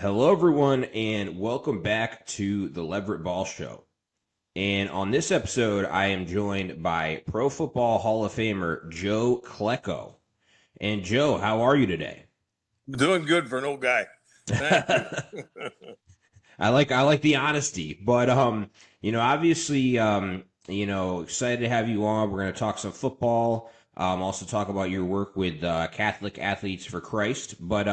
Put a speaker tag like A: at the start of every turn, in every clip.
A: Hello, everyone, and welcome back to the Leverett Ball Show. And on this episode, I am joined by Pro Football Hall of Famer Joe Klecko. And Joe, how are you today?
B: Doing good for an old guy. Thank you.
A: I like the honesty, but obviously, excited to have you on. We're going to talk some football. Also talk about your work with Catholic Athletes for Christ, but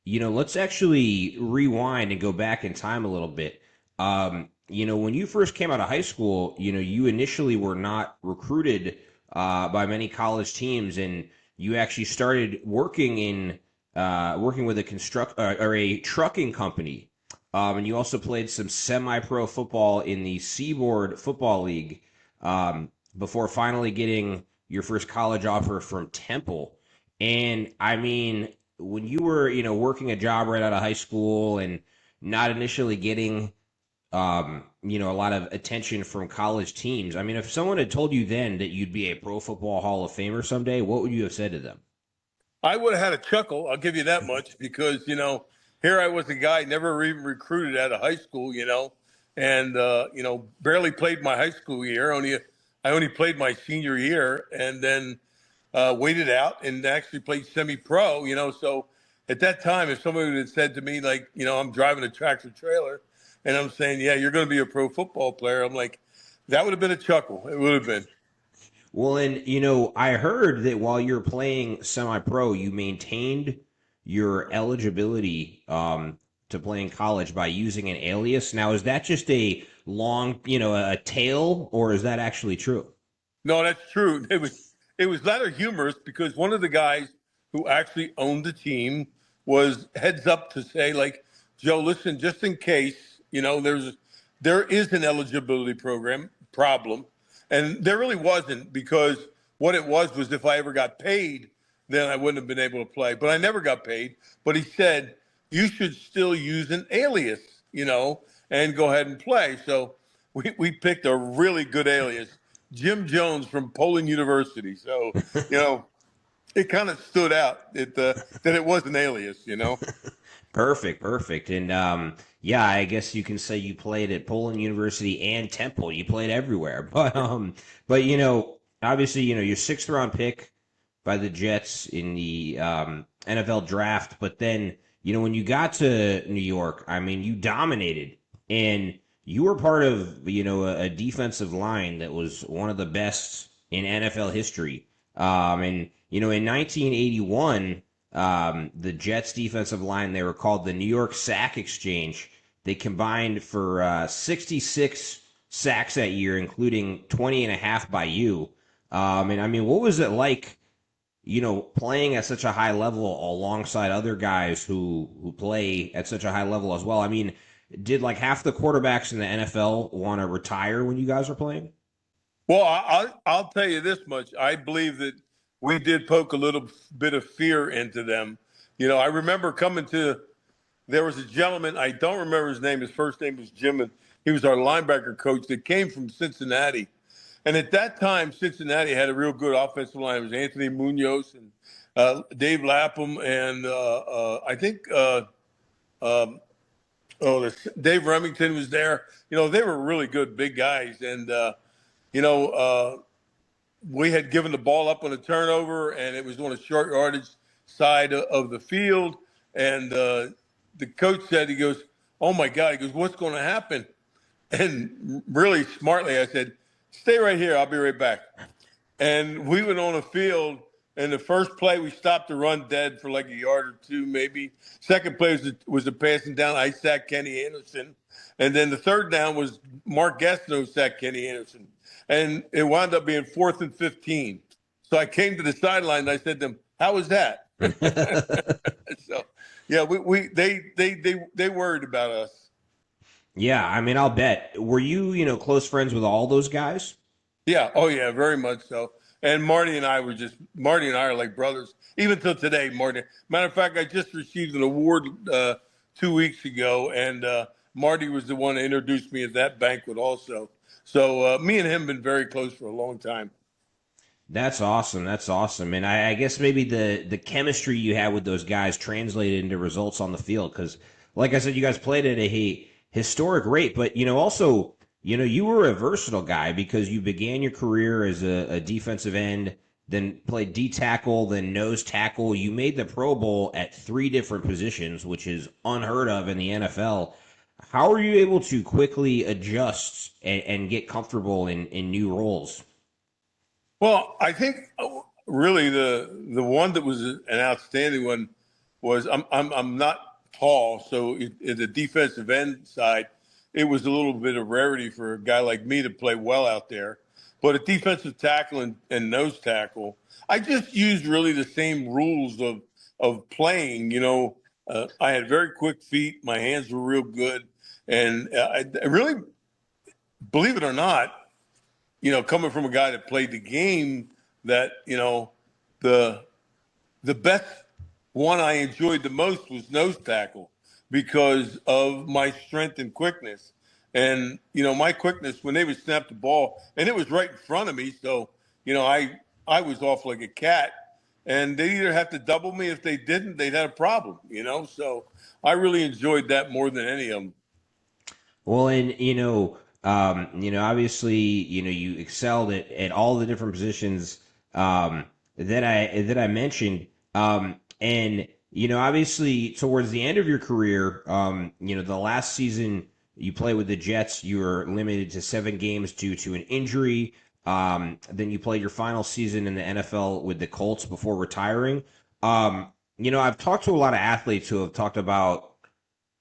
A: let's actually rewind and go back in time a little bit. When you first came out of high school, you initially were not recruited by many college teams, and you actually started working with a or a trucking company. And you also played some semi-pro football in the Seaboard Football League before finally getting your first college offer from Temple. And I mean, when you were, working a job right out of high school and not initially getting, a lot of attention from college teams, I mean, if someone had told you then that you'd be a Pro Football Hall of Famer someday, what would you have said to them?
B: I would have had a chuckle, I'll give you that much, because, here I was a guy never even recruited out of high school, and, barely played my high school year. I only played my senior year and then waited out and actually played semi-pro, So at that time, if somebody had said to me, like, I'm driving a tractor trailer and I'm saying, yeah, you're going to be a pro football player, I'm like, that would have been a chuckle. It would have been.
A: Well, and I heard that while you're playing semi-pro, you maintained your eligibility to play in college by using an alias. Now, is that just a long, a tale, or is that actually true?
B: No, that's true. It was rather humorous because one of the guys who actually owned the team was heads up to say, like, Joe, listen, just in case, there is an eligibility program problem. And there really wasn't, because what it was if I ever got paid, then I wouldn't have been able to play. But I never got paid. But he said, you should still use an alias, and go ahead and play. So we picked a really good alias, Jim Jones from Poland University. So, it kind of stood out that it was an alias.
A: Perfect, perfect. And yeah, I guess you can say you played at Poland University and Temple. You played everywhere. But obviously, your sixth round pick by the Jets in the NFL draft. But then, when you got to New York, I mean, you dominated, and you were part of a defensive line that was one of the best in NFL history. And in 1981, the Jets defensive line, they were called the New York Sack Exchange. They combined for 66 sacks that year, including 20 and a half by you. And I mean, what was it like, playing at such a high level alongside other guys who play at such a high level as well? I mean, did like half the quarterbacks in the NFL want to retire when you guys were playing?
B: Well, I'll tell you this much. I believe that we did poke a little bit of fear into them. I remember there was a gentleman, I don't remember his name. His first name was Jim, and he was our linebacker coach that came from Cincinnati. And at that time, Cincinnati had a real good offensive line. It was Anthony Munoz and Dave Lapham, and I think Dave Remington was there. They were really good, big guys. And, you know, uh, we had given the ball up on a turnover, and it was on a short yardage side of the field. And the coach said, he goes, "Oh, my God." He goes, "What's going to happen?" And really smartly, I said, "Stay right here. I'll be right back." And we went on a field. And the first play, we stopped the run dead for like a yard or two, maybe. Second play was a passing down. I sacked Kenny Anderson. And then the third down was Mark Gastineau sacked Kenny Anderson. And it wound up being 4th and 15. So I came to the sideline and I said to them, "How was that?" So, yeah, they worried about us.
A: Yeah, I mean, I'll bet. Were you, close friends with all those guys?
B: Yeah. Oh, yeah, very much so. And Marty and I are like brothers, even till today, Marty. Matter of fact, I just received an award 2 weeks ago, and Marty was the one that introduced me at that banquet also. So me and him have been very close for a long time.
A: That's awesome. That's awesome. And I guess maybe the chemistry you had with those guys translated into results on the field because like I said, you guys played at a historic rate, but also, you were a versatile guy because you began your career as a defensive end, then played D tackle, then nose tackle. You made the Pro Bowl at three different positions, which is unheard of in the NFL. How are you able to quickly adjust and get comfortable in new roles?
B: Well, I think really the one that was an outstanding one was I'm not tall, so at the defensive end side, it was a little bit of rarity for a guy like me to play well out there. But at defensive tackle and nose tackle, I just used really the same rules of playing. I had very quick feet, my hands were real good, and I really, believe it or not, coming from a guy that played the game, that the the best one I enjoyed the most was nose tackle because of my strength and quickness. And my quickness when they would snap the ball, and it was right in front of me, so I was off like a cat, and they either have to double me. If they didn't, they'd have a problem. So I really enjoyed that more than any of them.
A: Well, and obviously, you excelled at all the different positions that I mentioned, and obviously, towards the end of your career, the last season you played with the Jets, you were limited to 7 games due to an injury. Then you played your final season in the NFL with the Colts before retiring. I've talked to a lot of athletes who have talked about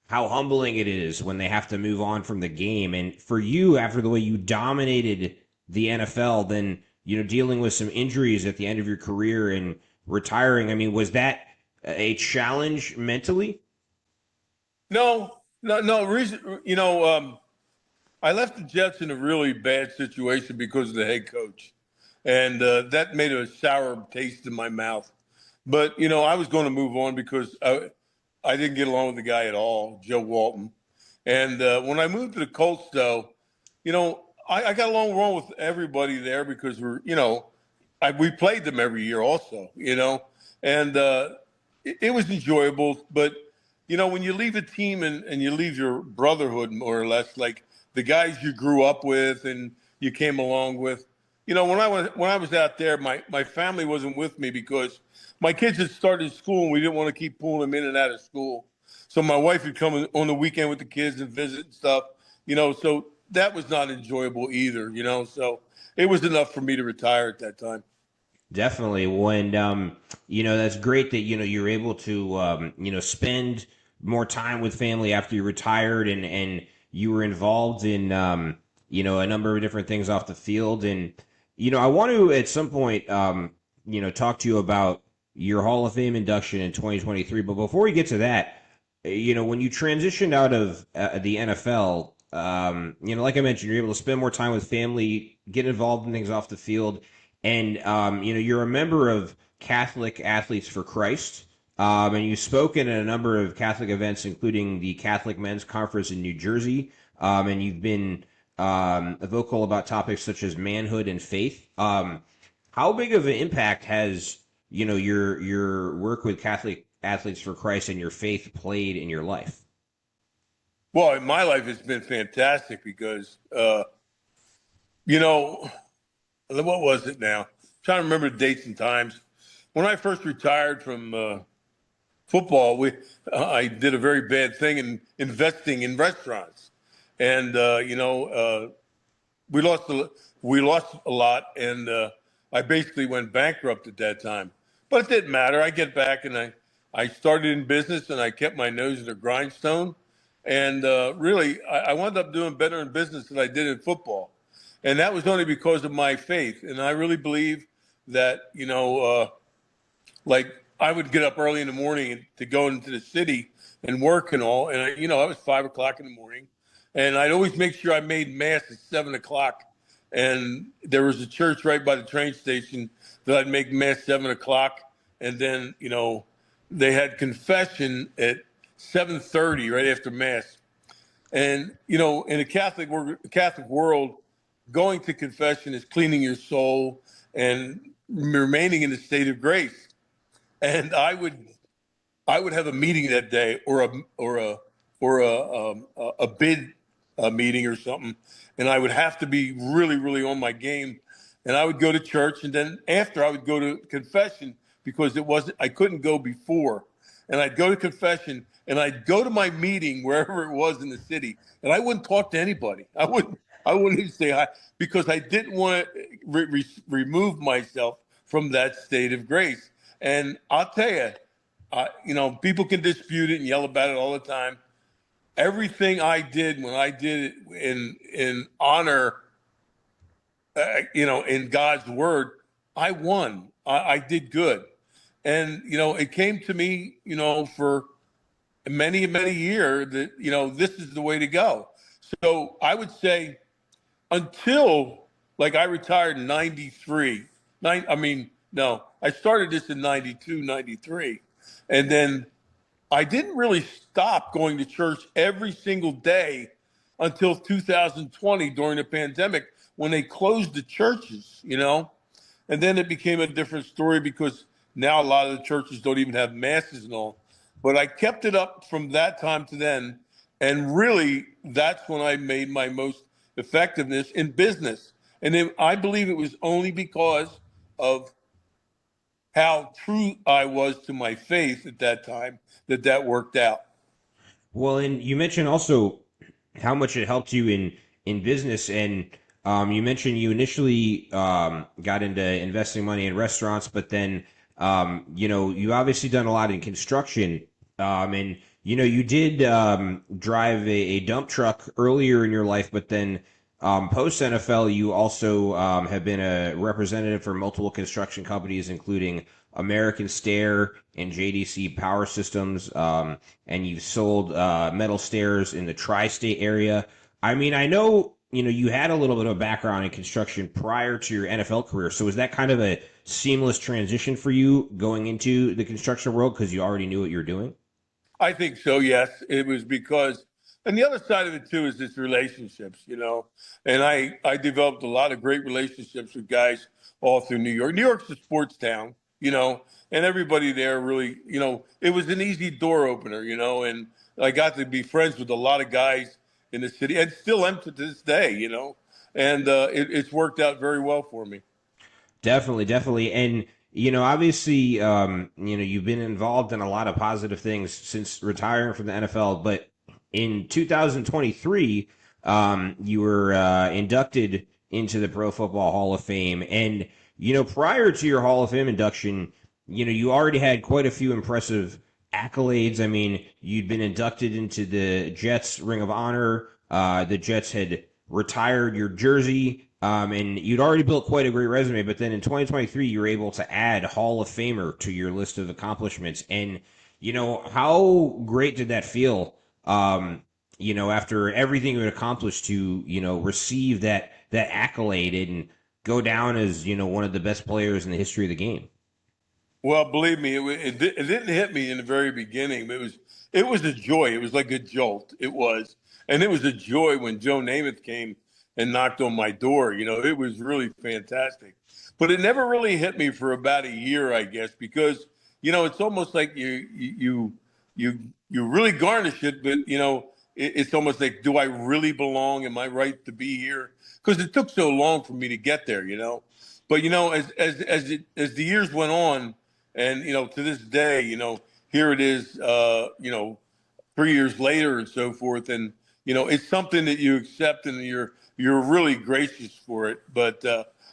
A: how humbling it is when they have to move on from the game. And for you, after the way you dominated the NFL, then dealing with some injuries at the end of your career and retiring. I mean, was that a challenge mentally?
B: No, no, no. Reason, I left the Jets in a really bad situation because of the head coach, and that made a sour taste in my mouth. But I was going to move on because I didn't get along with the guy at all, Joe Walton. And when I moved to the Colts, though, I got along wrong with everybody there because we played them every year, also, and it was enjoyable. But when you leave a team and you leave your brotherhood, more or less, like the guys you grew up with and you came along with, when I was out there, my family wasn't with me because my kids had started school and we didn't want to keep pulling them in and out of school. So my wife would come on the weekend with the kids and visit and stuff, so that was not enjoyable either, so it was enough for me to retire at that time.
A: Definitely. When that's great that you're able to spend more time with family after you retired, and you were involved in a number of different things off the field. And I want to at some point talk to you about your Hall of Fame induction in 2023. But before we get to that, when you transitioned out of the NFL, like I mentioned, you're able to spend more time with family, get involved in things off the field, and you're a member of Catholic Athletes for Christ, and you've spoken at a number of Catholic events, including the Catholic Men's Conference in New Jersey, and you've been vocal about topics such as manhood and faith. How big of an impact has your work with Catholic Athletes for Christ and your faith played in your life?
B: Well, in my life, it's been fantastic because, you know, what was it now? I'm trying to remember the dates and times. When I first retired from football, I did a very bad thing in investing in restaurants, and we lost a lot, and I basically went bankrupt at that time. But it didn't matter. I get back, and I started in business, and I kept my nose in the grindstone, and really, I wound up doing better in business than I did in football, and that was only because of my faith. And I really believe that like I would get up early in the morning to go into the city and work and all, and I was 5 o'clock in the morning, and I'd always make sure I made mass at 7 o'clock, and there was a church right by the train station that I'd make mass 7 o'clock, and then they had confession at 7:30 right after mass, and in the Catholic world, going to confession is cleaning your soul and remaining in the state of grace. And I would have a meeting that day or a or a bid meeting or something, and I would have to be really, really on my game. And I would go to church, and then after I would go to confession because I couldn't go before. And I'd go to confession, and I'd go to my meeting wherever it was in the city, and I wouldn't talk to anybody. I wouldn't even say hi because I didn't want to remove myself from that state of grace. And I'll tell you, people can dispute it and yell about it all the time. Everything I did when I did it in honor, in God's word, I won. I did good, and it came to me, for many many years that this is the way to go. So I would say until like I retired in 93. I mean, no, I started this in 92, 93, and then I didn't really stop going to church every single day until 2020 during the pandemic when they closed the churches. And then it became a different story because now a lot of the churches don't even have masses and all. But I kept it up from that time to then. And really, that's when I made my most effectiveness in business. And then I believe it was only because of how true I was to my faith at that time that worked out.
A: Well, and you mentioned also how much it helped you in business, and you mentioned you initially got into investing money in restaurants, but then you obviously done a lot in construction, and you did drive a dump truck earlier in your life, but then post NFL, you also have been a representative for multiple construction companies, including American Stair and JDC Power Systems, and you've sold metal stairs in the tri-state area. I mean, I know you had a little bit of a background in construction prior to your NFL career, so was that kind of a seamless transition for you going into the construction world because you already knew what you were doing?
B: I think so. Yes, it was because, and the other side of it too is this relationships. And I developed a lot of great relationships with guys all through New York. New York's a sports town, and everybody there really, it was an easy door opener, and I got to be friends with a lot of guys in the city, and still am to this day, and it's worked out very well for me.
A: Definitely, definitely. And, obviously, you've been involved in a lot of positive things since retiring from the NFL. But in 2023, you were inducted into the Pro Football Hall of Fame. And, prior to your Hall of Fame induction, you already had quite a few impressive accolades. I mean, you'd been inducted into the Jets Ring of Honor. The Jets had retired your jersey. And you'd already built quite a great resume, but then in 2023, you were able to add Hall of Famer to your list of accomplishments. And, how great did that feel, after everything you had accomplished to, receive that accolade and go down as, one of the best players in the history of the game?
B: Well, believe me, it didn't hit me in the very beginning. It was a joy. It was like a jolt. It was, and it was a joy when Joe Namath came and knocked on my door. It was really fantastic. But it never really hit me for about a year, I guess, because it's almost like you really garnish it, but it's almost like, do I really belong? Am I right to be here? Because it took so long for me to get there. But as the years went on, and to this day, here it is, 3 years later and so forth, and it's something that you accept and you're really gracious for it. But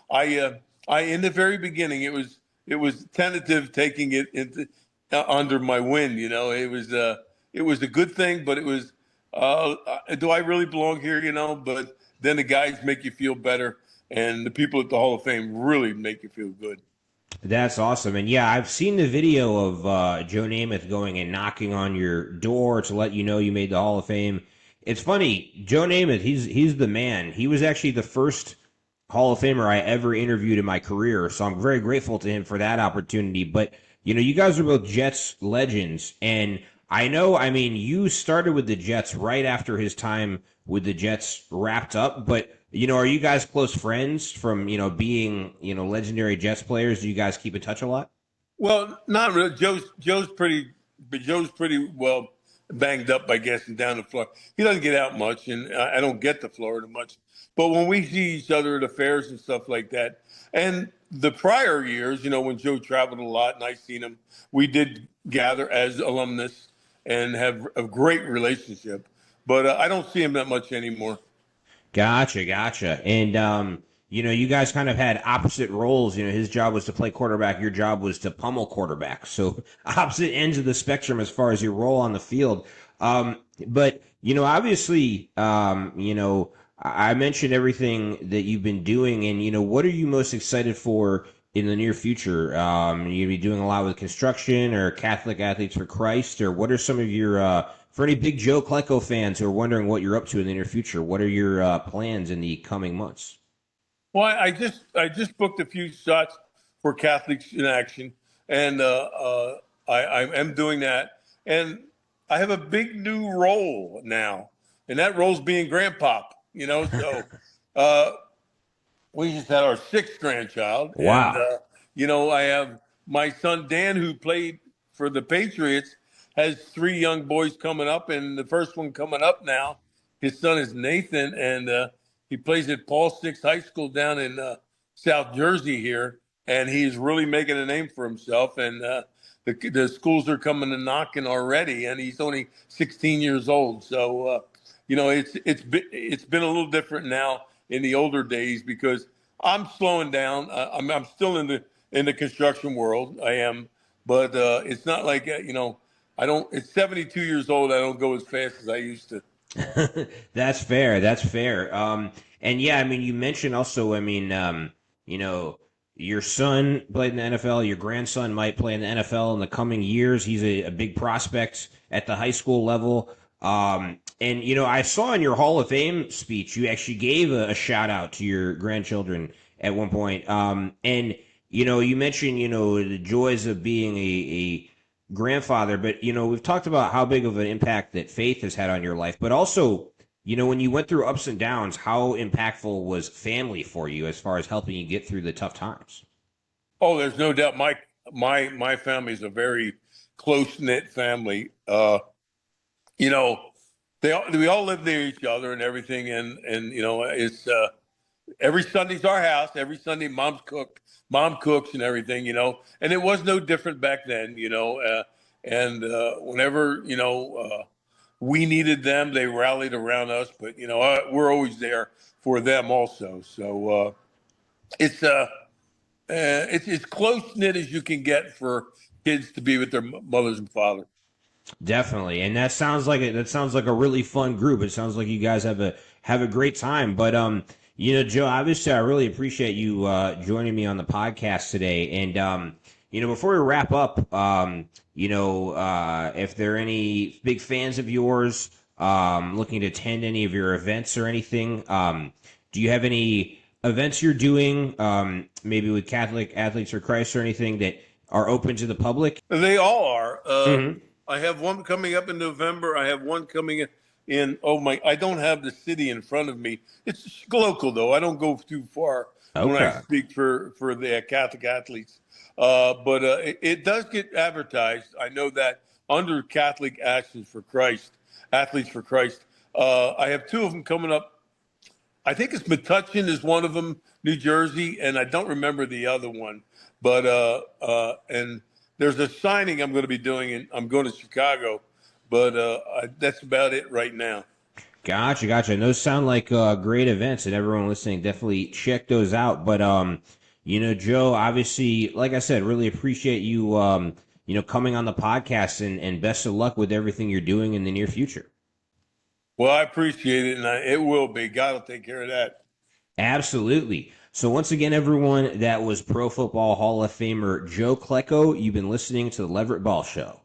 B: I in the very beginning, it was tentative taking it into under my wing. It was a good thing, but it was, do I really belong here? But then the guys make you feel better, and the people at the Hall of Fame really make you feel good.
A: That's awesome. And yeah, I've seen the video of Joe Namath going and knocking on your door to let you know you made the Hall of Fame. It's funny, Joe Namath, he's the man. He was actually the first Hall of Famer I ever interviewed in my career, so I'm very grateful to him for that opportunity. But you guys are both Jets legends, and I mean, you started with the Jets right after his time with the Jets wrapped up, but are you guys close friends from, being, legendary Jets players? Do you guys keep in touch a lot?
B: Well, not really. Joe's pretty, but Joe's pretty well banged up by getting down to Florida. He doesn't get out much, and I don't get to Florida much. But when we see each other at affairs and stuff like that, and the prior years, when Joe traveled a lot and I seen him, we did gather as alumnus and have a great relationship. But I don't see him that much anymore.
A: Gotcha. And you guys kind of had opposite roles. His job was to play quarterback, your job was to pummel quarterback. So opposite ends of the spectrum as far as your role on the field. But obviously, I mentioned everything that you've been doing, and what are you most excited for in the near future? You be doing a lot with construction or Catholic Athletes for Christ, or what are some of your for any big Joe Klecko fans who are wondering what you're up to in the near future? What are your plans in the coming months?
B: Well, I just booked a few shots for Catholics in Action, and I am doing that. And I have a big new role now, and that role's being grandpop. So we just had our sixth grandchild, and
A: Wow.
B: I have my son Dan, who played for the Patriots, has three young boys coming up, and the first one coming up now, his son is Nathan, and he plays at Paul Six High School down in South Jersey here, and he's really making a name for himself. And the schools are coming and knocking already, and he's only 16 years old. So it's been a little different now in the older days because I'm slowing down. I'm still in the construction world. I am, but it's not like I don't. It's 72 years old. I don't go as fast as I used to.
A: That's fair. That's fair. And yeah, I mean, you mentioned also, your son played in the NFL. Your grandson might play in the NFL in the coming years. He's a big prospect at the high school level. And I saw in your Hall of Fame speech, you actually gave a shout out to your grandchildren at one point. And you mentioned, the joys of being a grandfather, but we've talked about how big of an impact that faith has had on your life, but also when you went through ups and downs, how impactful was family for you as far as helping you get through the tough times?
B: Oh, there's no doubt. My family is a very close knit family. We all live near each other and everything, and it's every Sunday's our house. Every Sunday, mom cooks and everything, and it was no different back then, and whenever, we needed them, they rallied around us, but, we're always there for them also. So it's as close knit as you can get for kids to be with their mothers and fathers.
A: Definitely, and that sounds like a really fun group. It sounds like you guys have a great time. But Joe, obviously, I really appreciate you joining me on the podcast today. And before we wrap up, if there are any big fans of yours looking to attend any of your events or anything, do you have any events you're doing, maybe with Catholic Athletes for Christ or anything that are open to the public?
B: They all are.
A: Mm-hmm.
B: I have one coming up in November. I have one coming in. Oh my! I don't have the city in front of me. It's local though. I don't go too far when I
A: Okay.
B: speak for the Catholic athletes. But it does get advertised. I know that under Catholic Actions for Christ, Athletes for Christ. I have two of them coming up. I think it's Metuchen is one of them, New Jersey, and I don't remember the other one. But and there's a signing I'm going to be doing, and I'm going to Chicago. But that's about it right now.
A: Gotcha. And those sound like great events, and everyone listening definitely check those out. But Joe, obviously, like I said, really appreciate you coming on the podcast, and best of luck with everything you're doing in the near future.
B: Well, I appreciate it, and it will be. God will take care of that.
A: Absolutely. So once again, everyone, that was Pro Football Hall of Famer Joe Klecko. You've been listening to the Leverett Ball Show.